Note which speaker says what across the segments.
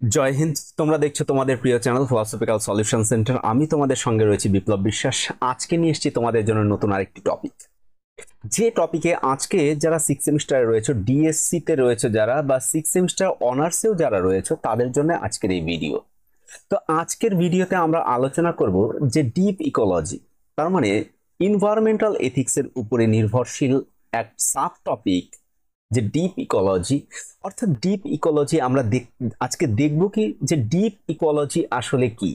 Speaker 1: জয় হিন্দ। তোমরা দেখছো তোমাদের প্রিয় চ্যানেল ফিলোসফিক্যাল সলিউশন সেন্টার। আমি তোমাদের সঙ্গে রয়েছি বিপ্লব বিশ্বাস। আজকে নিয়ে এসেছি তোমাদের জন্য নতুন আরেকটি টপিক, যে টপিকে আজকে যারা সিক্স সেমিস্টারে রয়েছে, ডিএসসি তে রয়েছে যারা, বা সিক্স সেমিস্টার অনার্সেও যারা রয়েছে, তাদের জন্য আজকের এই ভিডিও। তো আজকের ভিডিওতে আমরা আলোচনা করব যে ডিপ ইকোলজি, তার মানে ইনভায়রনমেন্টাল এথিক্সের উপরে নির্ভরশীল এক সাব টপিক, যে ডিপ ইকোলজি। অর্থাৎ ডিপ ইকোলজি আমরা আজকে দেখব কি, যে ডিপ ইকোলজি আসলে কি,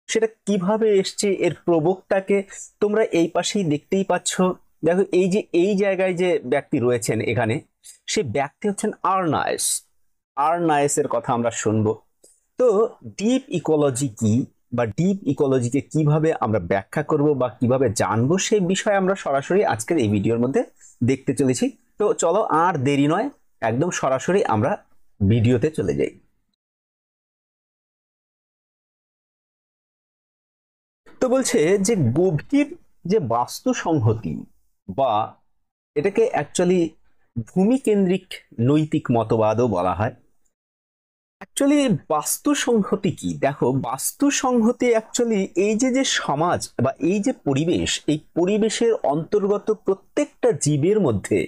Speaker 1: সেটা কিভাবে এসছে, এর প্রবক্তাকে তোমরা এই পাশেই দেখতেই পাচ্ছ। দেখো, এই যে এই জায়গায় যে ব্যক্তি রয়েছেন এখানে, সে ব্যক্তি হচ্ছেন আর্নায়েস। আর্নায়েসের কথা আমরা শুনবো। তো ডিপ ইকোলজি কি, বা ডিপ ইকোলজিকে কিভাবে আমরা ব্যাখ্যা করব বা কিভাবে জানবো, সেই বিষয়ে আমরা সরাসরি আজকের এই ভিডিওর মধ্যে দেখতে চলেছি। তো চলো, আর দেরি নয়, একদম সরাসরি আমরা ভিডিওতে চলে যাই। তো বলছে যে গভীর যে বাস্তু সংহতি, বা এটাকে অ্যাকচুয়ালি ভূমিকেন্দ্রিক নৈতিক মতবাদও বলা হয়। অ্যাকচুয়ালি বাস্তু সংহতি কি? দেখো, বাস্তু সংহতি অ্যাকচুয়ালি এই যে যে সমাজ বা এই যে পরিবেশ, এই পরিবেশের অন্তর্গত প্রত্যেকটা জীবের মধ্যে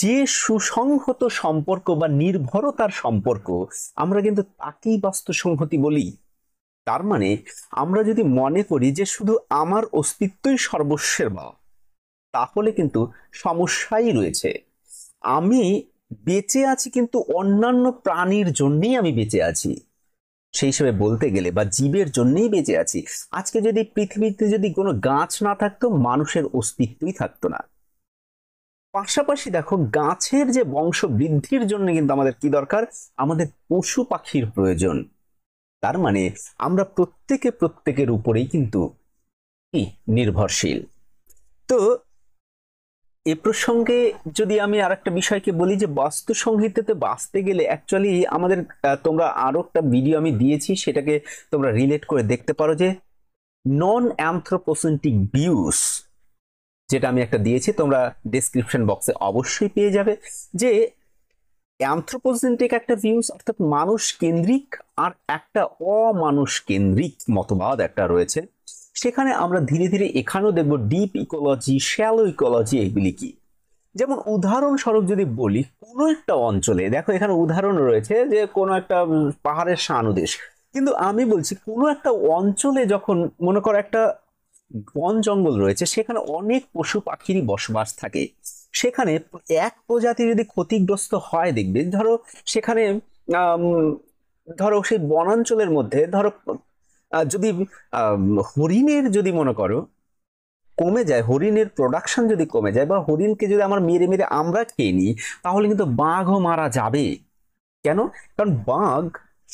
Speaker 1: যে সুসংহত সম্পর্ক বা নির্ভরতার সম্পর্ক, আমরা কিন্তু তাকেই বাস্তু সংহতি বলি। তার মানে আমরা যদি মনে করি যে শুধু আমার অস্তিত্বই সর্বস্বের বা, তাহলে কিন্তু সমস্যাই রয়েছে। আমি বেঁচে আছি কিন্তু অন্যান্য প্রাণীর জন্যই আমি বেঁচে আছি, সেই হিসেবে বলতে গেলে, বা জীবের জন্যই বেঁচে আছি। আজকে যদি পৃথিবীতে যদি কোনো গাছ না থাকতো, মানুষের অস্তিত্বই থাকতো না। পাশাপাশি দেখো, গাছের যে বংশ বৃদ্ধির জন্য কিন্তু আমাদের কি দরকার? আমাদের পশু পাখির প্রয়োজন। তার মানে আমরা প্রত্যেকের উপরেই কিন্তু কি নির্ভরশীল। তো এ প্রসঙ্গে যদি আমি আর একটা বিষয়কে বলি, যে বাস্তু সংহিতাতে বাঁচতে গেলে অ্যাকচুয়ালি আমাদের তোমরা আরো একটা ভিডিও আমি দিয়েছি, সেটাকে তোমরা রিলেট করে দেখতে পারো, যে নন অ্যানথ্রোপোসেন্ট্রিক ভিউস, যেটা আমি একটা দিয়েছি, তোমরা ডেসক্রিপশন বক্সে অবশ্যই পেয়ে যাবে। যে অ্যানথ্রোপোসেন্ট্রিক একটা ভিউস, অর্থাৎ মানুষ কেন্দ্রিক, আর একটা অমানুষ কেন্দ্রিক মতবাদ একটা রয়েছে। সেখানে আমরা ধীরে ধীরে এখানেও দেখবো ডিপ ইকোলজি, শ্যালো ইকোলজি, এগুলি কি। যেমন উদাহরণস্বরূপ যদি বলি, কোনো একটা অঞ্চলে, দেখো এখানে উদাহরণ রয়েছে যে কোনো একটা পাহাড়ের সানুদেশ, কিন্তু আমি বলছি কোনো একটা অঞ্চলে যখন মনে করো একটা বন জঙ্গল রয়েছে, সেখানে অনেক পশু পাখিরই বসবাস থাকে। সেখানে এক প্রজাতি যদি ক্ষতিগ্রস্ত হয়, দেখবে ধরো সেখানে আম, ধরো সেই বনাঞ্চলের মধ্যে ধরো যদি হরিণের যদি মনে করো কমে যায়, হরিণের প্রোডাকশন যদি কমে যায়, বা হরিণকে যদি আমরা মেরে মেরে আমরা খেয়ে নিই, তাহলে কিন্তু বাঘও মারা যাবে। কেন? কারণ বাঘ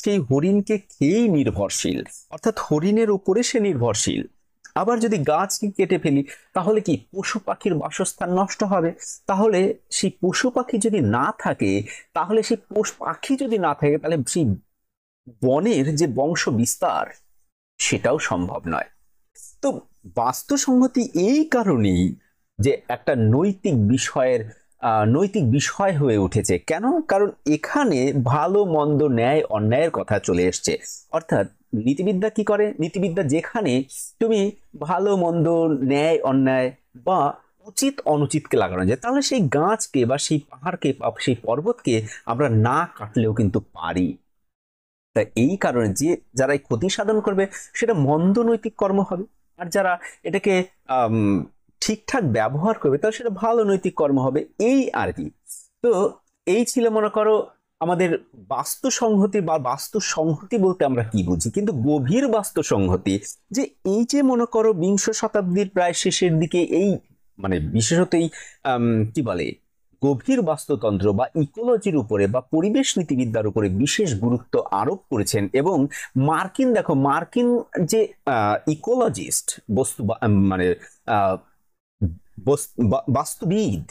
Speaker 1: সেই হরিণকে খেয়েই নির্ভরশীল, অর্থাৎ হরিণের উপরে সে নির্ভরশীল। আবার যদি গাছ কেটে ফেলি, তাহলে কি পশু পাখির বাসস্থান নষ্ট হবে। তাহলে সেই পশু পাখি যদি না থাকে, তাহলে সেই পাখি যদি না থাকে, তাহলে সেই বনের যে বংশ বিস্তার, সেটাও সম্ভব নয়। তো বাস্তুসংহতি এই কারণেই যে একটা নৈতিক বিষয় হয়ে উঠেছে। কেন? কারণ এখানে ভালো মন্দ ন্যায় অন্যায়ের কথা চলে এসছে। অর্থাৎ নীতিবিদ্যা কি করে? নীতিবিদ্যা যেখানে তুমি ভালো মন্দ, ন্যায় অন্যায়, বা উচিত অনুচিতকে লাগানো যায়, তাহলে সেই গাছকে বা সেই পাহাড়কে বা সেই পর্বতকে আমরা না কাটলেও কিন্তু পারি। তাই এই কারণে যে যারা এই ক্ষতি সাধন করবে, সেটা মন্দ নৈতিক কর্ম হবে। আর যারা এটাকে আম, ঠিকঠাক ব্যবহার করবে, তাহলে সেটা ভালো নৈতিক কর্ম হবে, এই আর কি। তো এই ছিল মনে করো আমাদের বাস্তু সংহতি, বা বাস্তু সংহতি বলতে আমরা কি বুঝি। কিন্তু গভীর বাস্তু সংহতি, যে এই যে মনে করো বিংশ শতাব্দীর প্রায় শেষের দিকে এই, মানে বিশেষত এই কি বলে, গভীর বাস্তুতন্ত্র বা ইকোলজির উপরে বা পরিবেশ নীতিবিদ্যার উপরে বিশেষ গুরুত্ব আরোপ করেছেন। এবং মার্কিন যে ইকোলজিস্ট, মানে আহ, বাস্তুবিদ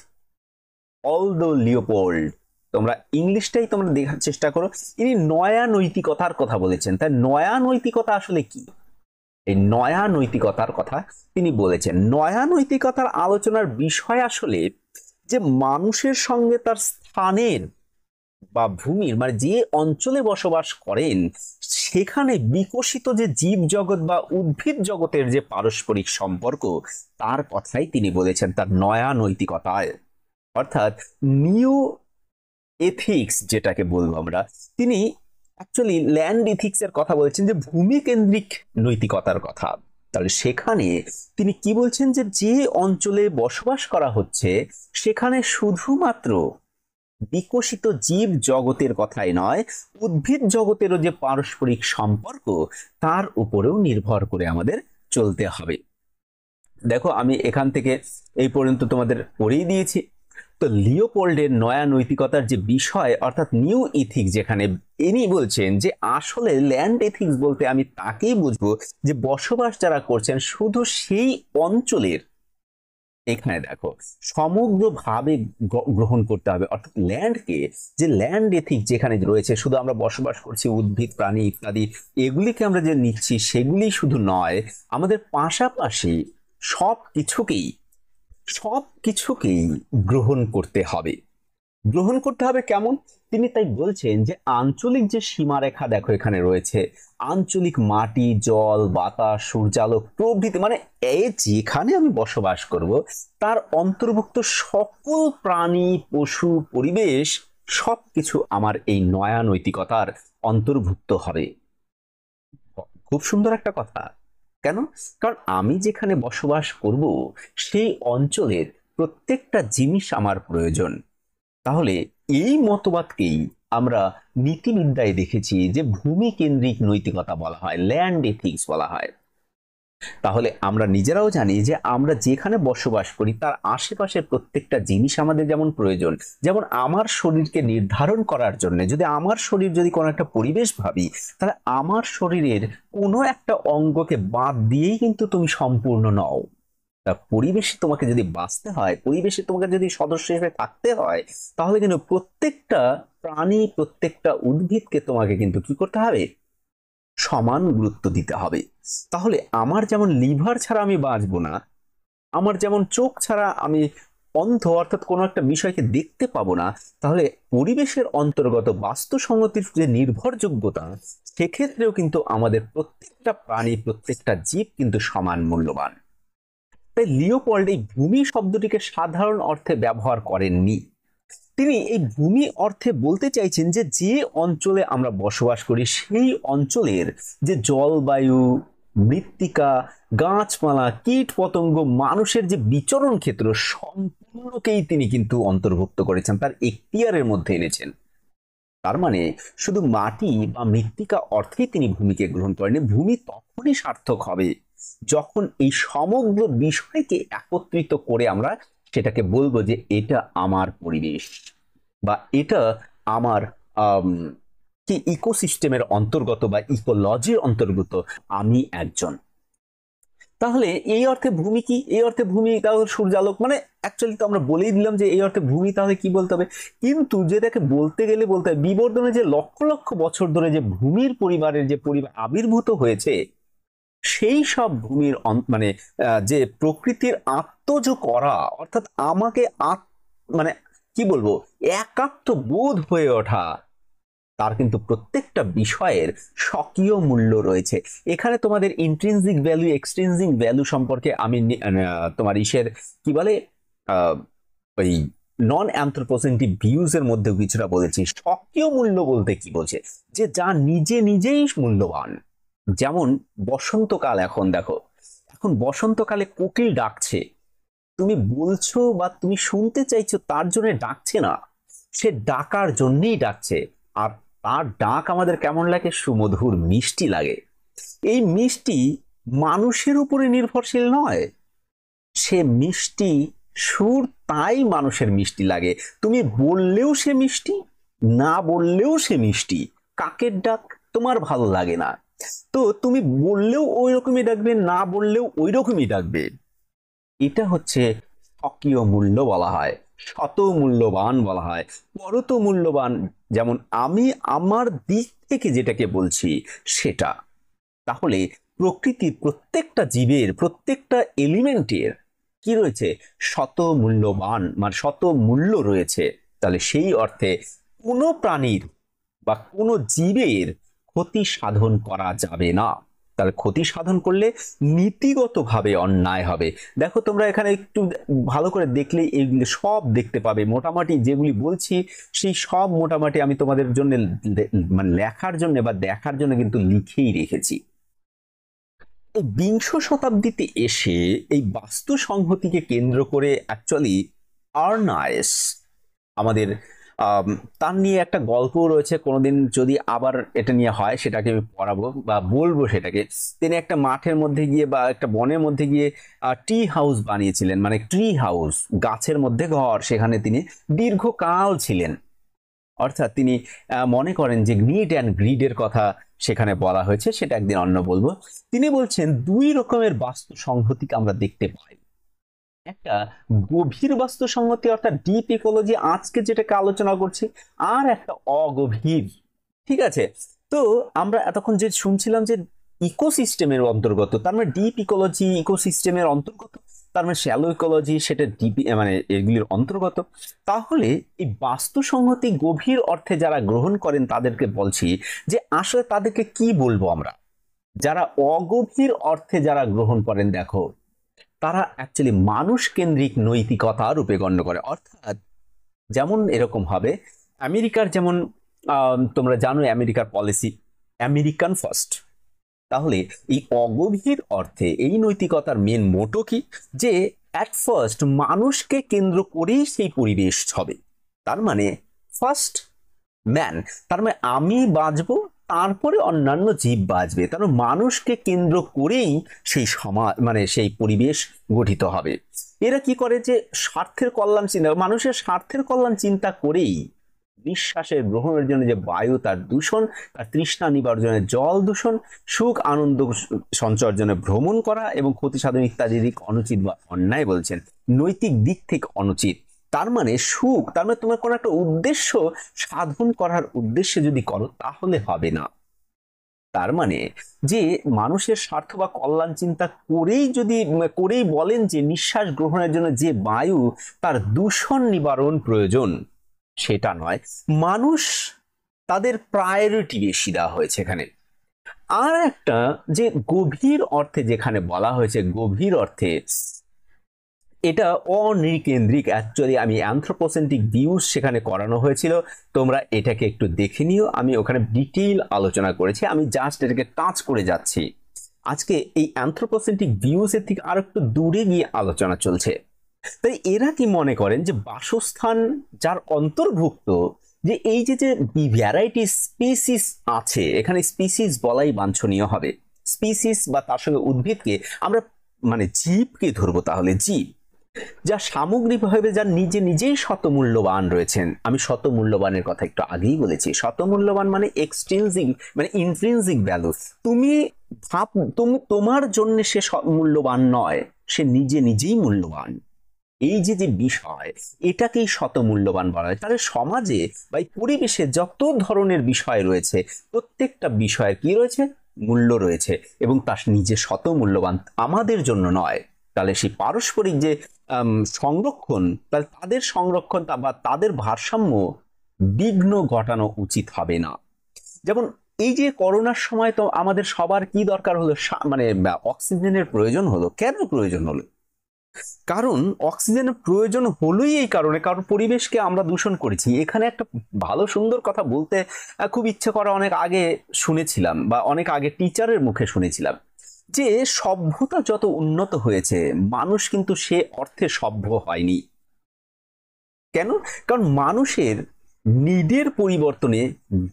Speaker 1: অলদো লিওপোল্ড, তোমরা ইংলিশটাই তোমরা দেখার চেষ্টা করো, ইনি নয়া নৈতিকতার কথা বলেছেন। তাই নয়া নৈতিকতা আসলে কি, এই নয়া নৈতিকতার কথা তিনি বলেছেন। নয়া নৈতিকতার আলোচনার বিষয় আসলে যে মানুষের সঙ্গে তার স্থানের বা ভূমির মানে যে অঞ্চলে বসবাস করেন সেখানে বিকশিত যে জীব জগৎ বা উদ্ভিদ জগতের যে পারস্পরিক সম্পর্ক তার কথাই তিনি বলেছেন তার নয়া নৈতিকতায়, অর্থাৎ নিউ এথিক্স যেটাকে বলবো আমরা। তিনি অ্যাকচুয়ালি ল্যান্ড এথিক্স এর কথা বলেছেন, যে ভূমি কেন্দ্রিক নৈতিকতার কথা। তাহলে সেখানে তিনি কি বলছেন, যে যে অঞ্চলে বসবাস করা হচ্ছে সেখানে শুধুমাত্র বিকশিত জীব জগতের কথাই নয়, উদ্ভিদ জগতেরও যে পারস্পরিক সম্পর্ক তার উপরেও নির্ভর করে আমাদের চলতে হবে। দেখো আমি এখান থেকে এই পর্যন্ত তোমাদের পড়েই দিয়েছি। তো লিওপোল্ডের নয়া নৈতিকতার যে বিষয় অর্থাৎ নিউ ইথিক্স, যেখানে ইনি বলছেন যে আসলে ল্যান্ড এথিক্স বলতে আমি তাকেই বুঝবো যে বসবাস যারা করছেন শুধু সেই অঞ্চলের, এখানে দেখো সমগ্রভাবে গ্রহণ করতে হবে, অর্থাৎ ল্যান্ডকে, যে ল্যান্ড এথিক যেখানে রয়েছে শুধু আমরা বসবাস করছি উদ্ভিদ প্রাণী ইত্যাদি এগুলিকে আমরা যে নিচ্ছি সেগুলি শুধু নয়, আমাদের পাশাপাশি সব কিছুকেই গ্রহণ করতে হবে। গ্রহণ করতে হবে কেমন? তিনি তাই বলছেন যে আঞ্চলিক যে সীমারেখা দেখো এখানে রয়েছে, আঞ্চলিক মাটি, জল, বাতাস, সূর্যালোক প্রভৃতি, মানে এই যেখানে আমি বসবাস করব তার অন্তর্ভুক্ত সকল প্রাণী, পশু, পরিবেশ সবকিছু আমার এই নয়া নৈতিকতার অন্তর্ভুক্ত হবে। খুব সুন্দর একটা কথা। কেন? কারণ আমি যেখানে বসবাস করব সেই অঞ্চলের প্রত্যেকটা জিনিস আমার প্রয়োজন। তাহলে এই মতবাদকেই আমরা নীতিবিদ্যায় দেখেছি যে ভূমি কেন্দ্রিক নৈতিকতা বলা হয়, ল্যান্ড এথিক্স বলা হয়। তাহলে আমরা নিজেরাও জানি যে আমরা যেখানে বসবাস করি তার আশেপাশের প্রত্যেকটা জিনিস আমাদের যেমন প্রয়োজন, যেমন আমার শরীরকে নির্ধারণ করার জন্য যদি আমার শরীর যদি কোনো একটা পরিবেশ ভাবি, তাহলে আমার শরীরের কোনো একটা অঙ্গকে বাদ দিয়েই কিন্তু তুমি সম্পূর্ণ নও। তা পরিবেশে তোমাকে যদি বাঁচতে হয়, পরিবেশে তোমাকে যদি সদস্য হিসেবে থাকতে হয়, তাহলে কিন্তু প্রত্যেকটা প্রাণী, প্রত্যেকটা উদ্ভিদকে তোমাকে কিন্তু কি করতে হবে? সমান গুরুত্ব দিতে হবে। তাহলে আমার যেমন লিভার ছাড়া আমি বাঁচবো না, আমার যেমন চোখ ছাড়া আমি অন্ধ অর্থাৎ কোনো একটা বিষয়কে দেখতে পাবো না, তাহলে পরিবেশের অন্তর্গত বাস্তুসংগতির যে নির্ভরযোগ্যতা, সেক্ষেত্রেও কিন্তু আমাদের প্রত্যেকটা প্রাণী, প্রত্যেকটা জীব কিন্তু সমান মূল্যবান। তাই লিওপোল্ড এই ভূমি শব্দটিকে সাধারণ অর্থে ব্যবহার করেননি। তিনি এই ভূমি অর্থে বলতে চাইছেন যে যে অঞ্চলে আমরা বসবাস করি সেই অঞ্চলের যে জলবায়ু, মৃত্তিকা, গাছপালা, কীট পতঙ্গ, মানুষের যে বিচরণ ক্ষেত্র সম্পূর্ণকেই তিনি কিন্তু অন্তর্ভুক্ত করেছেন, তার এখতিয়ারের মধ্যে এনেছেন। তার মানে শুধু মাটি বা মৃত্তিকা অর্থেই তিনি ভূমিকে গ্রহণ করেন। ভূমি তখনই সার্থক হবে যখন এই সমগ্র বিষয়কে একত্রিত করে আমরা সেটাকে বলবো যে এটা আমার পরিবেশ বা এটা আমার কি ইকোসিস্টেমের অন্তর্গত বা ইকোলজির অন্তর্গত আমি একজন। তাহলে এই অর্থে ভূমি কি? এই অর্থে ভূমি তাহলে সূর্যালোক, মানে অ্যাকচুয়ালি তো আমরা বলেই দিলাম যে এই অর্থে ভূমি, তাহলে কি বলতে হবে? কিন্তু যেটাকে বলতে গেলে বলতে হবে বিবর্তনে যে লক্ষ লক্ষ বছর ধরে যে ভূমির পরিবারের যে পরিবার আবির্ভূত হয়েছে, সেই সব ভূমির মানে যে প্রকৃতির আত্মজ করা, অর্থাৎ আমাকে মানে কি বলবো, একাত্ম বোধ হয়ে ওঠা, তার কিন্তু প্রত্যেকটা বিষয়ের স্বকীয় মূল্য রয়েছে। এখানে তোমাদের ইন্ট্রিনজিক ভ্যালু, এক্সট্রিনজিক ভ্যালু সম্পর্কে আমি তোমার ইসের কি বলে ওই নন অ্যানথ্রোপোসেন্ট্রিক ভিউজ এর মধ্যে কিছুটা বলেছি। স্বকীয় মূল্য বলতে কি বলছে? যে যা নিজে নিজেই মূল্যবান। যেমন বসন্তকাল, এখন দেখো, এখন বসন্তকালে কোকিল ডাকছে, তুমি বলছো বা তুমি শুনতে চাইছো তার জন্য ডাকছে না, সে ডাকার জন্যই ডাকছে। আর তার ডাক আমাদের কেমন লাগে? সুমধুর, মিষ্টি লাগে। এই মিষ্টি মানুষের উপরে নির্ভরশীল নয়, সে মিষ্টি সুর, তাই মানুষের মিষ্টি লাগে। তুমি বললেও সে মিষ্টি, না বললেও সে মিষ্টি। কাকের ডাক তোমার ভালো লাগে না, তো তুমি বললেও ওই রকমই ডাকবে, না বললেও ওই রকমই ডাকবে। এটা হচ্ছে স্বকীয় মূল্য বলা হয়, শত মূল্যবান বলা হয়, পরত মূল্যবান। যেমন আমি আমার দিক থেকে যেটাকে বলছি সেটা। তাহলে প্রকৃতির প্রত্যেকটা জীবের, প্রত্যেকটা এলিমেন্টের কি রয়েছে? শত মূল্যবান, মানে শত মূল্য রয়েছে। তাহলে সেই অর্থে কোনো প্রাণীর বা কোনো জীবের ক্ষতি সাধন করা যাবে না। তার ক্ষতি সাধন করলে নীতিগতভাবে অন্যায় হবে। দেখো তোমরা এখানে একটু ভালো করে দেখলে এইগুলি সব দেখতে পাবে। মোটামুটি যেগুলি বলছি সেই সব মোটামুটি আমি তোমাদের জন্য মানে লেখার জন্য বা দেখার জন্য কিন্তু লিখেই রেখেছি। এই বিংশ শতাব্দীতে এসে এই বাস্তু সংহতিকে কেন্দ্র করে অ্যাকচুয়ালি আর্নায়েস আমাদের তার নিয়ে একটা গল্প রয়েছে। কোনোদিন যদি আবার এটা নিয়ে হয় সেটাকে আমি পড়াবো বা বলবো সেটাকে। তিনি একটা মাঠের মধ্যে গিয়ে বা একটা বনের মধ্যে গিয়ে ট্রি হাউস বানিয়েছিলেন, মানে ট্রি হাউস, গাছের মধ্যে ঘর। সেখানে তিনি দীর্ঘকাল ছিলেন। অর্থাৎ তিনি মনে করেন যে নিড অ্যান্ড গ্রিডের কথা সেখানে বলা হয়েছে, সেটা একদিন অন্য বলবো। তিনি বলছেন দুই রকমের বাস্তু সংহতিকে আমরা দেখতে পাই। একটা গভীর বাস্তু সংহতি অর্থাৎ ডিপ ইকোলজি, আজকে যেটাকে আলোচনা করছি, আর একটা অগভীর। ঠিক আছে, তো আমরা এতক্ষণ যে শুনছিলাম যে ইকোসিস্টেমের অন্তর্গত, তার মানে ডিপ ইকোলজি ইকোসিস্টেমের অন্তর্গত, তার মানে শ্যালো ইকোলজি সেটা ডিপ মানে এগুলির অন্তর্গত। তাহলে এই বাস্তু সংহতি গভীর অর্থে যারা গ্রহণ করেন তাদেরকে বলছি যে আসলে তাদেরকে কি বলবো আমরা। যারা অগভীর অর্থে যারা গ্রহণ করেন, দেখো তারা অ্যাকচুয়ালি মানুষ কেন্দ্রিক নৈতিকতা রূপে গণ্য করে। অর্থাৎ যেমন এরকম হবে আমেরিকার, যেমন তোমরা জানো আমেরিকার পলিসি আমেরিকান ফার্স্ট। তাহলে এই অগভীর অর্থে এই নৈতিকতার মেন মোটো কি, যে অ্যাট ফার্স্ট মানুষকে কেন্দ্র করেই সেই পরিবেশ হবে। তার মানে ফার্স্ট ম্যান, তার মানে আমি বাঁচবো, তারপরে অন্যান্য জীব বাঁচবে। তার মানে মানুষকে কেন্দ্র করেই সেই সমাজ মানে সেই পরিবেশ গঠিত হবে। এরা কি করে যে স্বার্থের কল্যাণ চিন্তা, মানুষের স্বার্থের কল্যাণ চিন্তা করেই নিঃশ্বাসের গ্রহণের জন্য যে বায়ু তার দূষণ, তার তৃষ্ণা নিবারণের জল দূষণ, সুখ আনন্দ সঞ্চয়ের জন্য ভ্রমণ করা এবং ক্ষতি সাধন ইত্যাদি দিক অনুচিত বা অন্যায় বলছেন, নৈতিক দিক থেকে অনুচিত। তার মানে সুখ, তার মানে তোমার কোনো একটা উদ্দেশ্য সাধন করার উদ্দেশ্যে যদি করো তাহলে হবে না। তার মানে যে মানুষের স্বার্থ বা কল্যাণ চিন্তা করেই বলেন যে নিঃশ্বাস গ্রহণের জন্য যে বায়ু তার দূষণ নিবারণ প্রয়োজন, সেটা নয়। মানুষ তাদের প্রায়োরিটি বেশি দেওয়া হয়েছে এখানে। আর একটা যে গভীর অর্থে যেখানে বলা হয়েছে, গভীর অর্থে এটা অনৃকেন্দ্রিক। অ্যাকচুয়ালি আমি অ্যানথ্রোপোসেন্ট্রিক ভিউজ সেখানে করানো হয়েছিল, তোমরা এটাকে একটু দেখে নিও। আমি ওখানে ডিটেইল আলোচনা করেছি, আমি জাস্ট এটাকে টাচ করে যাচ্ছি। আজকে এই অ্যানথ্রোপোসেন্ট্রিক ভিউজের থেকে আর একটু দূরে গিয়ে আলোচনা চলছে। তাই এরা কি মনে করেন যে বাসস্থান যার অন্তর্ভুক্ত, যে এই যে ভ্যারাইটি স্পিসিস আছে, এখানে স্পিসিস বলাই বাঞ্ছনীয় হবে। স্পিসিস বা তার সঙ্গে উদ্ভিদকে আমরা মানে জীবকে ধরবো, তাহলে জীব যা সামগ্রিকভাবে যার নিজেই শতমূল্যবান রয়েছেন। আমি শতমূল্যবানের কথা একটু আগেই বলেছি। শতমূল্যবান মানে এক্সট্রিনসিক মানে ইন্ট্রিনসিক ভ্যালু। তুমি তোমার জন্য সে মূল্যবান নয়, সে নিজেই মূল্যবান। এই যে বিষয়, এটাকেই শতমূল্যবান বলা হয়। তাহলে সমাজে বা পরিবেশে যত ধরনের বিষয় রয়েছে, প্রত্যেকটা বিষয়ের কি রয়েছে, মূল্য রয়েছে, এবং তার নিজে শতমূল্যবান, আমাদের জন্য নয়। তাহলে সেই পারস্পরিক যে সংরক্ষণ, তাহলে তাদের সংরক্ষণ বা তাদের ভারসাম্য বিঘ্ন ঘটানো উচিত হবে না। যেমন এই যে করোনার সময় তো আমাদের সবার কি দরকার হলো, মানে অক্সিজেনের প্রয়োজন হলো। কেন প্রয়োজন হলো? কারণ অক্সিজেনের প্রয়োজন হলোই এই কারণে, কারণ পরিবেশকে আমরা দূষণ করেছি। এখানে একটা ভালো সুন্দর কথা বলতে খুব ইচ্ছে করা, অনেক আগে শুনেছিলাম বা অনেক আগে টিচারের মুখে শুনেছিলাম যে সভ্যতা যত উন্নত হয়েছে, মানুষ কিন্তু সে অর্থে সভ্য হয়নি। কেন? কারণ মানুষের নিডের পরিবর্তনে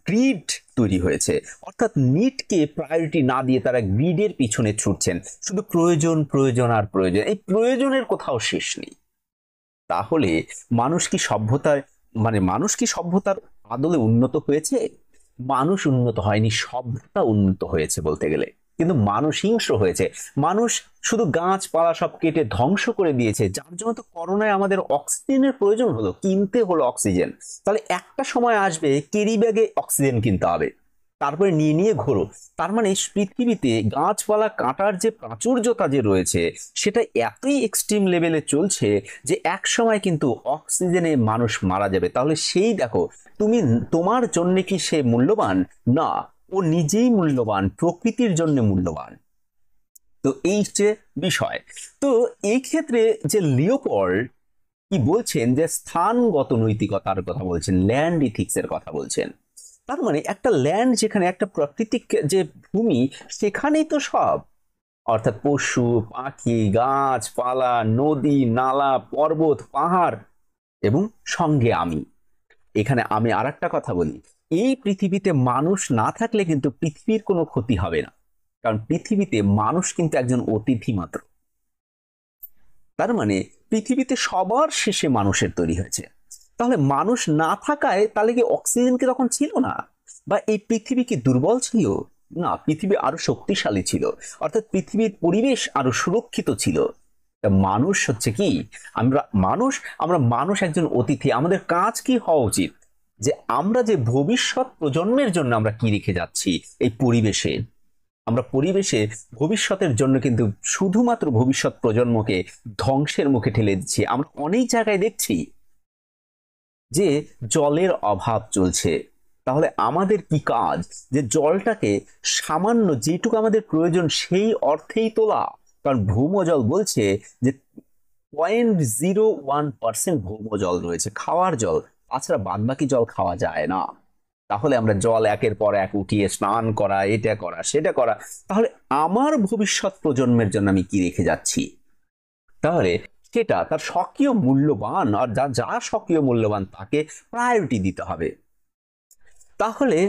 Speaker 1: গ্রিড তৈরি হয়েছে। অর্থাৎ নিডকে প্রায়োরিটি না দিয়ে তারা গ্রিডের পিছনে ছুটছেন, শুধু প্রয়োজন প্রয়োজন আর প্রয়োজন। এই প্রয়োজনের কোথাও শেষ নেই। তাহলে মানুষ কি সভ্যতার আদলে উন্নত হয়েছে? মানুষ উন্নত হয়নি, সভ্যতা উন্নত হয়েছে বলতে গেলে। কিন্তু মানুষ হিংস্র হয়েছে। মানুষ শুধু গাছপালা সব কেটে ধ্বংস করে দিয়েছে, যার জন্য তো করোনায় আমাদের অক্সিজেনের প্রয়োজন হলো, কিনতে হলো অক্সিজেন। তাহলে একটা সময় আসবে ক্যারি ব্যাগে অক্সিজেন কিনতে হবে। তারপরে নিয়ে নিয়ে ঘোরো। তার মানে পৃথিবীতে গাছপালা কাটার যে প্রাচুর্যতা যে রয়েছে সেটা এতই এক্সট্রিম লেভেলে চলছে যে এক সময় কিন্তু অক্সিজেনে মানুষ মারা যাবে। তাহলে সেই দেখো, তুমি তোমার জন্য কি সে মূল্যবান? না, ও নিজেই মূল্যবান, প্রকৃতির জন্য মূল্যবান। তো এই যে বিষয়, তো এই ক্ষেত্রে যে লিওপোল্ড কি বলছেন, যে স্থানগত নৈতিকতার কথা বলছেন, ল্যান্ড ইথিক্স এর কথা বলছেন। তার মানে একটা ল্যান্ড, যেখানে একটা প্রাকৃতিক যে ভূমি, সেখানেই তো সব, অর্থাৎ পশু পাখি গাছপালা নদী নালা পর্বত পাহাড় এবং সঙ্গে আমি। এখানে আমি আর একটা কথা বলি, এই পৃথিবীতে মানুষ না থাকলে কিন্তু পৃথিবীর কোনো ক্ষতি হবে না, কারণ পৃথিবীতে মানুষ কিন্তু একজন অতিথি মাত্র। তার মানে পৃথিবীতে সবার শেষে মানুষের তৈরি হয়েছে। তাহলে মানুষ না থাকায় তাহলে কি অক্সিজেন কি তখন ছিল না, বা এই পৃথিবী কি দুর্বল ছিল? না, পৃথিবী আরো শক্তিশালী ছিল, অর্থাৎ পৃথিবীর পরিবেশ আরো সুরক্ষিত ছিল। মানুষ হচ্ছে কি, আমরা মানুষ একজন অতিথি। আমাদের কাজ কি হওয়া উচিত, যে আমরা যে ভবিষ্যৎ প্রজন্মের জন্য আমরা কি রেখে যাচ্ছি এই পরিবেশে। আমরা পরিবেশে ভবিষ্যতের জন্য কিন্তু শুধুমাত্র ভবিষ্যৎ প্রজন্মকে ধ্বংসের মুখে ঠেলে দিচ্ছি। আমরা অনেক জায়গায় দেখছি যে জলের অভাব চলছে। তাহলে আমাদের কি কাজ, যে জলটাকে সামান্য যেটুকু আমাদের প্রয়োজন সেই অর্থেই তোলা। কারণ ভৌমজল বলছে যে 0.01% ভৌমজল রয়েছে, খাওয়ার জল, তাছাড়া বাদবাকি জল খাওয়া যায় না। তাহলে আমরা জল একের পর এক উঠিয়ে স্নান করা, এটা করা সেটা করা, তাহলে আমার ভবিষ্যৎ প্রজন্মের জন্য আমি কি রেখে যাচ্ছি? তাহলে সেটা তার স্বকীয় মূল্যবান, আর যা যা স্বকীয় মূল্যবান তাকে প্রায়োরিটি দিতে হবে। তাহলে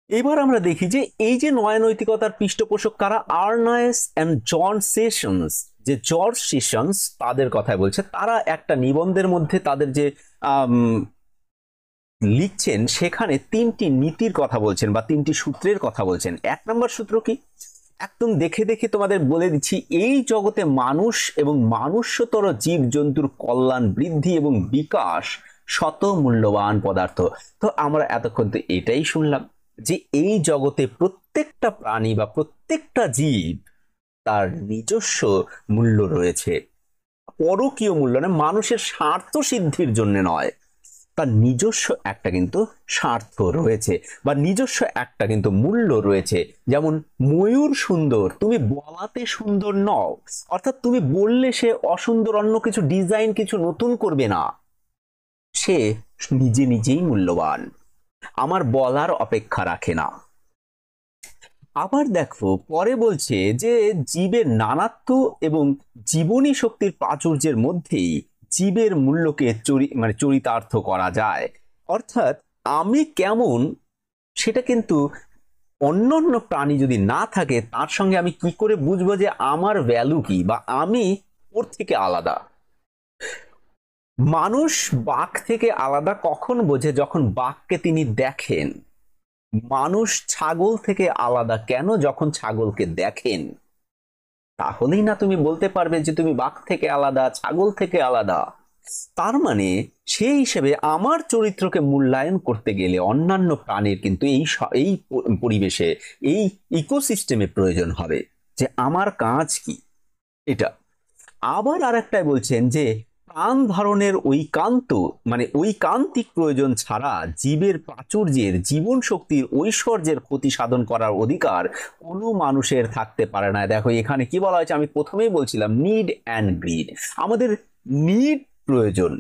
Speaker 1: এবার আমরা দেখি যে এই যে নয়া নৈতিকতার পৃষ্ঠপোষক কারা, আর্নায়েস এন্ড জন সেশনস। যে জর্জ সেশনস তাদের কথাই বলছে, তারা একটা নিবন্ধের মধ্যে তাদের যে লিখছেন সেখানে তিনটি নীতির কথা বলছেন বা তিনটি সূত্রের কথা বলছেন। এক নম্বর সূত্র কি, একদম দেখে দেখে তোমাদের বলে দিচ্ছি, এই জগতে মানুষ এবং মানুষ্যতর জীব জন্তুর কল্যাণ বৃদ্ধি এবং বিকাশ শত মূল্যবান পদার্থ। তো আমরা এতক্ষণ তো এটাই শুনলাম যে এই জগতে প্রত্যেকটা প্রাণী বা প্রত্যেকটা জীব তার নিজস্ব মূল্য রয়েছে, পরকীয় মূল্য না, মানুষের স্বার্থ সিদ্ধির জন্য নয়, তার নিজস্ব একটা কিন্তু স্বার্থ রয়েছে বা নিজস্ব একটা কিন্তু মূল্য রয়েছে। যেমন ময়ূর সুন্দর, তুমি বলাতে সুন্দর নও, অর্থাৎ তুমি বললে সে অসুন্দর অন্য কিছু ডিজাইন কিছু নতুন করবে না, সে নিজে নিজেই মূল্যবান, আমার বলার অপেক্ষা রাখে না। আবার দেখো পরে বলছে যে জীবের নানাত্ব এবং জীবনী শক্তির প্রাচুর্যের মধ্যেই জীবের মূল্যকে চরিতার্থ করা যায়। অর্থাৎ আমি কেমন সেটা কিন্তু অন্যান্য প্রাণী যদি না থাকে তার সঙ্গে আমি কি করে বুঝবো যে আমার ভ্যালু কি বা আমি ওর থেকে আলাদা। মানুষ বাঘ থেকে আলাদা কখন বোঝে, যখন বাঘকে তিনি দেখেন। মানুষ ছাগল থেকে আলাদা কেন, যখন ছাগলকে দেখেন। তাহলেই না তুমি বলতে পারবে যে তুমি বাঘ থেকে আলাদা, ছাগল থেকে আলাদা। তার মানে সেই হিসেবে আমার চরিত্রকে মূল্যায়ন করতে গেলে অন্যান্য প্রাণীর কিন্তু এই পরিবেশে, এই ইকোসিস্টেমে প্রয়োজন হবে যে আমার কাজ কি এটা। আবার আরেকটাই বলছেন যে প্রাণ ধারণের ঐকান্তিক প্রয়োজন ছাড়া জীবের প্রাচুর্যের, জীবন শক্তির, ঐশ্বর্যের ক্ষতি সাধন করার অধিকার কোনো মানুষের থাকতে পারে না। দেখো এখানে কি বলা হয়েছে, আমি প্রথমেই বলছিলাম নিড অ্যান্ড গ্রিড। আমাদের নিড প্রয়োজন,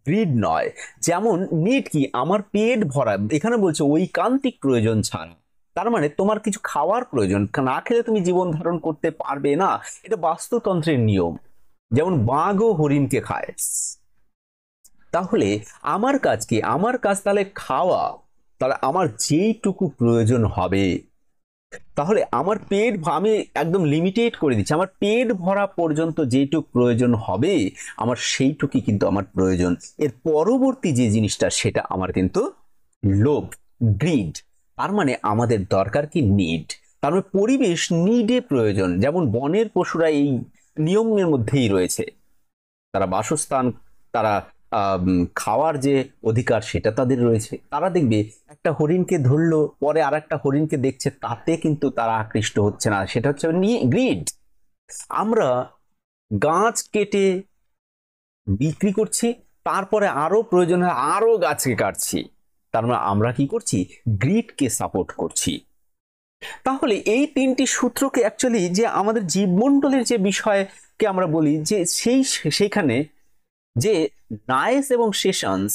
Speaker 1: গ্রিড নয়। যেমন নিড কি, আমার পেট ভরা, এখানে বলছে ঐকান্তিক প্রয়োজন ছাড়া। তার মানে তোমার কিছু খাওয়ার প্রয়োজন, না খেলে তুমি জীবন ধারণ করতে পারবে না, এটা বাস্তুতন্ত্রের নিয়ম। যেমন বাঘ ও হরিণকে খায়। তাহলে আমার কাজ কি, আমার কাজ তাহলে খাওয়া। তাহলে আমার যেইটুকু প্রয়োজন হবে, তাহলে আমার পেট, আমি একদম লিমিটেড করে দিচ্ছি, আমার পেট ভরা পর্যন্ত যেটুকু প্রয়োজন হবে আমার সেইটুকুই কিন্তু আমার প্রয়োজন। এর পরবর্তী যে জিনিসটা সেটা আমার কিন্তু লোভ, গ্রিড। তার মানে আমাদের দরকার কি, নিড। তার মানে পরিবেশ নিডে প্রয়োজন। যেমন বনের পশুরা এই নিয়মের মধ্যেই রয়েছে, তারা বাসস্থান, তারা খাওয়ার যে অধিকার সেটা তাদের রয়েছে। তারা দেখবে একটা হরিণকে ধরলো, পরে আর একটা হরিণকে দেখছে, তাতে কিন্তু তারা আকৃষ্ট হচ্ছে না, সেটা হচ্ছে গ্রিড। আমরা গাছ কেটে বিক্রি করছি, তারপরে আরো প্রয়োজন হয় আরো গাছকে কাটছি, তার মানে আমরা কি করছি? গ্রিডকে সাপোর্ট করছি। তাহলে এই তিনটি সূত্রকে অ্যাকচুয়ালি যে আমাদের জীবমণ্ডলের যে বিষয়কে আমরা বলি যে সেইখানে যে নায়েস এবং সেশনস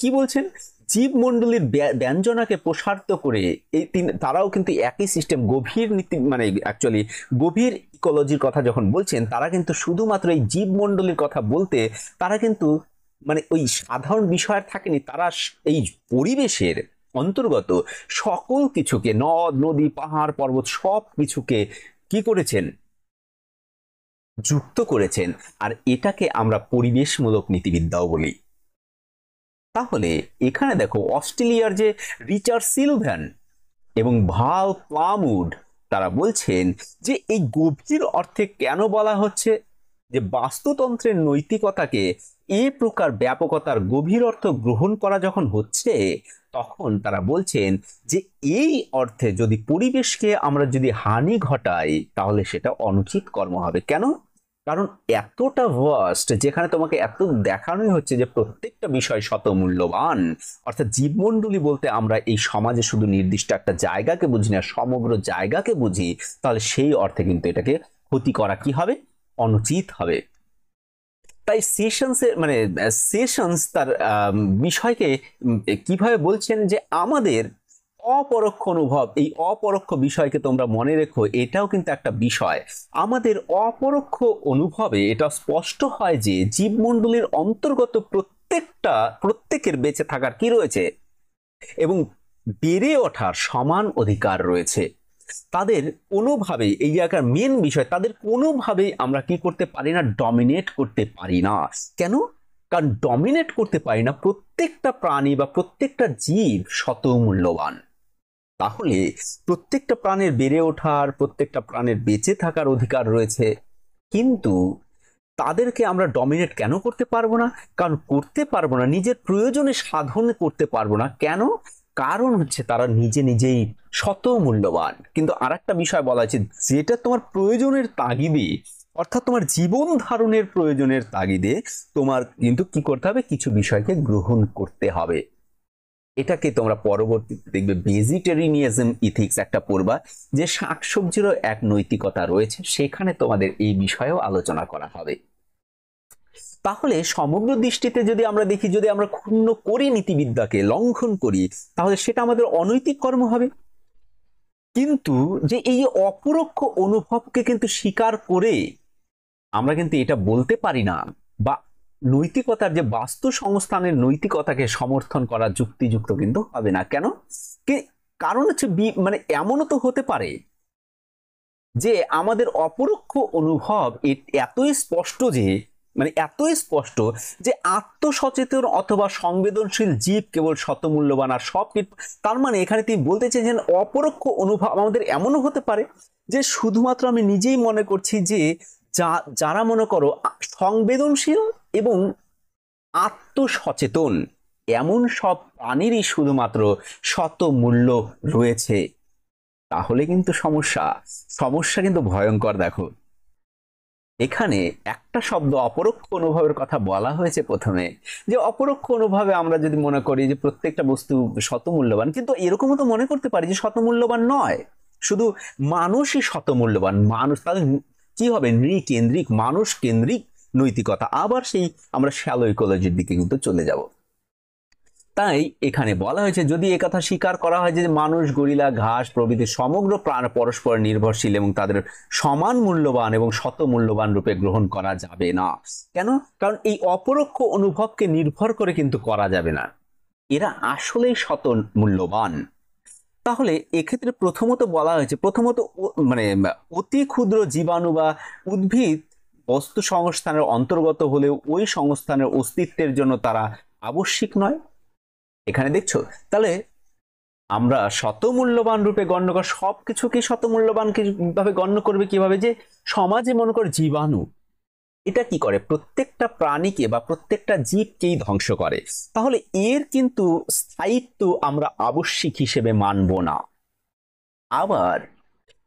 Speaker 1: কি বলছেন, জীবমণ্ডলীর ব্যঞ্জনাকে প্রসারিত করে এই তারাও কিন্তু একই সিস্টেম, গভীর নীতি মানে অ্যাকচুয়ালি গভীর ইকোলজির কথা যখন বলছেন, তারা কিন্তু শুধুমাত্র এই জীবমণ্ডলীর কথা বলতে তারা কিন্তু মানে ওই সাধারণ বিষয় থাকেনি, তারা এই পরিবেশের অন্তর্গত সকল কিছুকে, নদ নদী পাহাড় পর্বত সব কিছুকে কি করেছেন? যুক্ত করেছেন। আর এটাকে আমরা পরিবেশমূলক নীতিবিদ্যাও বলি। তাহলে এখানে দেখো অস্ট্রেলিয়ার যে রিচার্ড সিলভ্যান এবং ভাল প্লামউড, তারা বলছেন যে এই গভীর অর্থে কেন বলা হচ্ছে যে বাস্তুতন্ত্রের নৈতিকতাকে এ প্রকার ব্যাপকতার গভীর অর্থ গ্রহণ করা যখন হচ্ছে, তখন তারা বলছেন যে এই অর্থে যদি পরিবেশকে আমরা যদি হানি ঘটাই, তাহলে সেটা অনুচিত কর্ম হবে। কেন? কারণ এতটা ভাস্ট, যেখানে তোমাকে এত দেখানোই হচ্ছে যে প্রত্যেকটা বিষয় শত মূল্যবান, অর্থাৎ জীবমণ্ডলী বলতে আমরা এই সমাজে শুধু নির্দিষ্ট একটা জায়গাকে বুঝি না, সমগ্র জায়গাকে বুঝি, তাহলে সেই অর্থে কিন্তু এটাকে ক্ষতি করা কি হবে? অনুচিত হবে। তাই সেশনস তার বিষয়কে কিভাবে বলছেন যে আমাদের অপরোক্ষ অনুভব, এই অপরোক্ষ বিষয়কে তোমরা মনে রেখো, এটাও কিন্তু একটা বিষয়। আমাদের অপরোক্ষ অনুভবে এটা স্পষ্ট হয় যে জীবমণ্ডলীর অন্তর্গত প্রত্যেকের বেঁচে থাকার কি রয়েছে এবং বেড়ে ওঠার সমান অধিকার রয়েছে। তাদের কোনোভাবেই, এই জায়গার মেন বিষয়, তাদের কোনোভাবেই আমরা কি করতে পারি না? ডমিনেট করতে পারি না। কেন? কারণ ডমিনেট করতে পারি না, প্রত্যেকটা প্রাণী বা প্রত্যেকটা জীব শত মূল্যবান। তাহলে প্রত্যেকটা প্রাণের বেড়ে ওঠার, প্রত্যেকটা প্রাণের বেঁচে থাকার অধিকার রয়েছে, কিন্তু তাদেরকে আমরা ডমিনেট কেন করতে পারবো না? কারণ করতে পারবো না, নিজের প্রয়োজনে সাধন করতে পারবো না। কেন? কারণ হচ্ছে তারা নিজে নিজেই শত মূল্যবান। কিন্তু আর একটা বিষয় বলা হয়েছে, যেটা তোমার প্রয়োজনের তাগিদে, অর্থাৎ তোমার জীবন ধারণের প্রয়োজনের তাগিদে তোমার কিন্তু কি করতে হবে? কিছু বিষয়কে গ্রহণ করতে হবে। এটাকে তোমরা পরবর্তীতে দেখবে ভেজিটেরিয়ানিজম ইথিক্স একটা পড়বা, যে শাকসবজিরও এক নৈতিকতা রয়েছে, সেখানে তোমাদের এই বিষয়েও আলোচনা করা হবে। তাহলে সমগ্র দৃষ্টিতে যদি আমরা দেখি, যদি আমরা ক্ষুণ্ণ করি নীতিবিদ্যাকে, লঙ্ঘন করি, তাহলে সেটা আমাদের অনৈতিক কর্ম হবে। কিন্তু যে এই অপরোক্ষ অনুভবকে কিন্তু স্বীকার করে আমরা কিন্তু এটা বলতে পারি না, বা নৈতিকতার যে বাস্তু সংস্থানের নৈতিকতাকে সমর্থন করা যুক্তিযুক্ত কিন্তু হবে না। কেন? কারণ হচ্ছে মানে এমনও তো হতে পারে যে আমাদের অপরোক্ষ অনুভব এতই স্পষ্ট যে, মানে এতই স্পষ্ট যে আত্মসচেতন অথবা সংবেদনশীল জীব কেবল শতমূল্যবান আর সব। তার মানে এখানে তিনি বলতে চেয়েছেন অপরোক্ষ অনুভব আমাদের এমনও হতে পারে যে শুধুমাত্র আমি নিজেই মনে করছি যে যারা মনে করো সংবেদনশীল এবং আত্মসচেতন, এমন সব প্রাণীরই শুধুমাত্র শত মূল্য রয়েছে। তাহলে কিন্তু সমস্যা কিন্তু ভয়ঙ্কর। দেখো এখানে একটা শব্দ অপরোক্ষ অনুভবের কথা বলা হয়েছে প্রথমে, যে অপরোক্ষ অনুভবে আমরা যদি মনে করি যে প্রত্যেকটা বস্তু শতমূল্যবান, কিন্তু এরকমও তো মনে করতে পারি যে শতমূল্যবান নয়, শুধু মানুষই শতমূল্যবান। মানুষ, তাহলে কি হবে? নৃকেন্দ্রিক, মানুষ কেন্দ্রিক নৈতিকতা। আবার সেই আমরা শ্যালো ইকোলজির দিকে কিন্তু চলে যাব। তাই এখানে বলা হয়েছে, যদি একথা স্বীকার করা হয় যে মানুষ, গরিলা, ঘাস প্রভৃতি সমগ্র প্রাণ পরস্পর নির্ভরশীল এবং তাদের সমান মূল্যবান এবং শত মূল্যবান রূপে গ্রহণ করা যাবে না। কেন? কারণ এই অপরোক্ষ অনুভবকে নির্ভর করে কিন্তু করা যাবে না, এরা আসলেই শত মূল্যবান। তাহলে এক্ষেত্রে প্রথমত বলা হয়েছে, প্রথমত মানে অতি ক্ষুদ্র জীবাণু বা উদ্ভিদ বস্তু সংস্থানের অন্তর্গত হলেও ওই সংস্থানের অস্তিত্বের জন্য তারা আবশ্যিক নয়। এখানে দেখছো, তাহলে আমরা শতমূল্যবান রূপে গণ্য করা সবকিছুকে শতমূল্যবান ভাবে গণ্য করবে কিভাবে? যে সমাজে মনে করো জীবাণু, এটা কি করে? প্রত্যেকটা প্রাণীকে বা প্রত্যেকটা জীবকেই ধ্বংস করে। তাহলে এর কিন্তু স্থায়িত্ব আমরা আবশ্যিক হিসেবে মানব না। আবার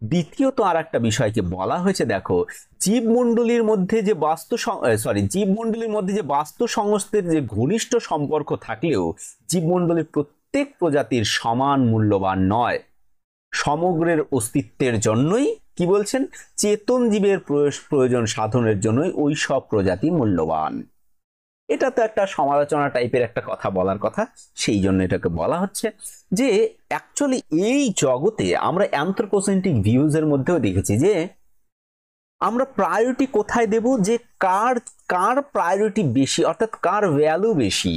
Speaker 1: দ্বিতীয়ত আর একটা বিষয়কে বলা হয়েছে, দেখো, জীবমণ্ডলীর মধ্যে যে জীবমণ্ডলীর মধ্যে যে বাস্তু সংস্থের যে ঘনিষ্ঠ সম্পর্ক থাকলেও জীবমণ্ডলীর প্রত্যেক প্রজাতির সমান মূল্যবান নয়। সমগ্রের অস্তিত্বের জন্যই কি বলছেন, চেতন জীবের প্রয়োজন সাধনের জন্যই ওই সব প্রজাতি মূল্যবান। এটা তো একটা সমালোচনা টাইপের একটা কথা বলার কথা, সেই জন্য এটাকে বলা হচ্ছে যে অ্যাকচুয়ালি এই জগতে আমরা অ্যানথ্রোপোসেন্ট্রিক ভিউজ এর মধ্যেও দেখেছি যে আমরা প্রায়োরিটি কোথায় দেব, যে কার কার প্রায়োরিটি বেশি, অর্থাৎ কার ভ্যালু বেশি।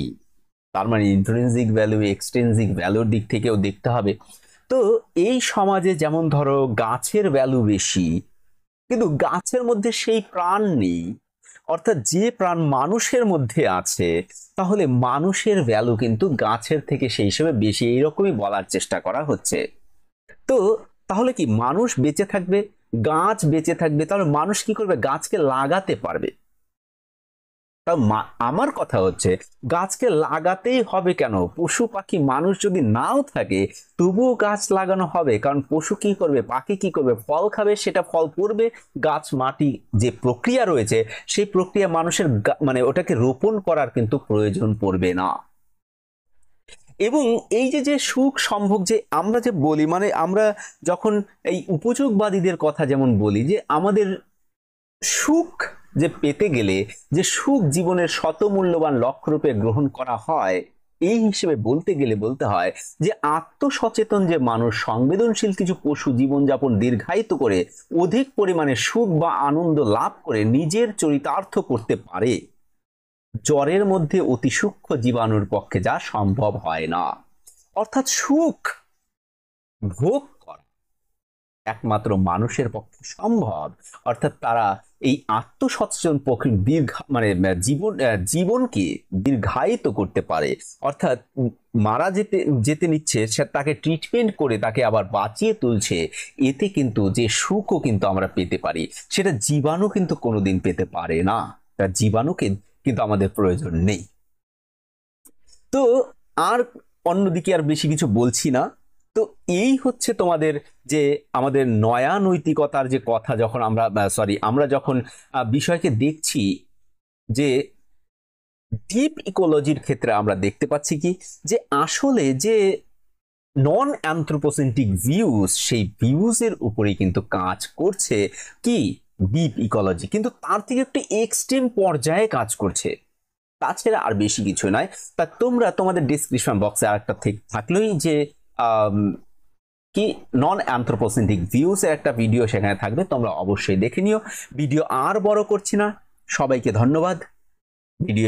Speaker 1: তার মানে ইন্ট্রিনসিক ভ্যালু, এক্সট্রিনসিক ভ্যালুর দিক থেকেও দেখতে হবে। তো এই সমাজে যেমন ধরো গাছের ভ্যালু বেশি, কিন্তু গাছের মধ্যে সেই প্রাণ নেই, অর্থাৎ যে প্রাণ মানুষের মধ্যে আছে, তাহলে মানুষের ভ্যালু কিন্তু গাছের থেকে সেই হিসেবে বেশি, এইরকমই বলার চেষ্টা করা হচ্ছে। তো তাহলে কি মানুষ বেঁচে থাকবে, গাছ বেঁচে থাকবে, তাহলে মানুষ কি করবে? গাছকে লাগাতে পারবে। আমার কথা হচ্ছে গাছকে লাগাতেই হবে কেন? পশু পাখি মানুষ যদি নাও থাকে তবুও গাছ লাগানো হবে, কারণ পশু কি করবে, পাখি কি করবে, ফল খাবে, সেটা ফল পড়বে, গাছ মাটি যে প্রক্রিয়া রয়েছে সেই প্রক্রিয়া মানুষের মানে ওটাকে রোপণ করার কিন্তু প্রয়োজন পড়বে না। এবং এই যে যে সুখ সম্ভোগ যে আমরা যে বলি, মানে আমরা যখন এই উপযোগবাদীদের কথা যেমন বলি যে আমাদের সুখ যে পেতে গেলে যে সুখ জীবনের শতমূল্যবান লক্ষ্যরূপে গ্রহণ করা হয়, এই হিসেবে বলতে গেলে বলতে হয় যে আত্মসচেতন যে মানুষ সংবেদনশীল কিছু পশু জীবনযাপন দীর্ঘায়িত করে অধিক পরিমাণে সুখ বা আনন্দ লাভ করে নিজের চরিতার্থ করতে পারে, জ্বরের মধ্যে অতি সূক্ষ্ম জীবাণুর পক্ষে যা সম্ভব হয় না। অর্থাৎ সুখ ভোগ করা একমাত্র মানুষের পক্ষে সম্ভব, অর্থাৎ তারা এই আত্মসচেতন জীবনকে দীর্ঘায়িত করতে পারে, অর্থাৎ মারা যেতে যেতে নিচ্ছে সে তাকে ট্রিটমেন্ট করে তাকে আবার বাঁচিয়ে তুলছে, এতে কিন্তু যে সুখও কিন্তু আমরা পেতে পারি, সেটা জীবাণু কিন্তু কোনোদিন পেতে পারে না। তার জীবাণুকে কিন্তু আমাদের প্রয়োজন নেই। তো আর অন্যদিকে আর বেশি কিছু বলছি না। তো এই হচ্ছে তোমাদের যে আমাদের নয়া নৈতিকতার যে কথা, যখন আমরা যখন বিষয়কে দেখছি যে ডিপ ইকোলজির ক্ষেত্রে আমরা দেখতে পাচ্ছি কি যে আসলে যে নন অ্যানথ্রোপোসেন্ট্রিক ভিউজ, সেই ভিউজের উপরেই কিন্তু কাজ করছে কি ডিপ ইকোলজি, কিন্তু তার থেকে একটু এক্সট্রিম পর্যায়ে কাজ করছে, তাছাড়া আর বেশি কিছু নয়। তা তোমরা তোমাদের ডিসক্রিপশন বক্সে আরেকটা থাকলোই যে কি নন অ্যানথ্রোপোসেন্ট্রিক ভিউজ এর একটা ভিডিও সেখানে থাকবে, তোমরা অবশ্যই দেখে নিও। ভিডিও আর বড় করছি না, সবাইকে ধন্যবাদ। ভিডিও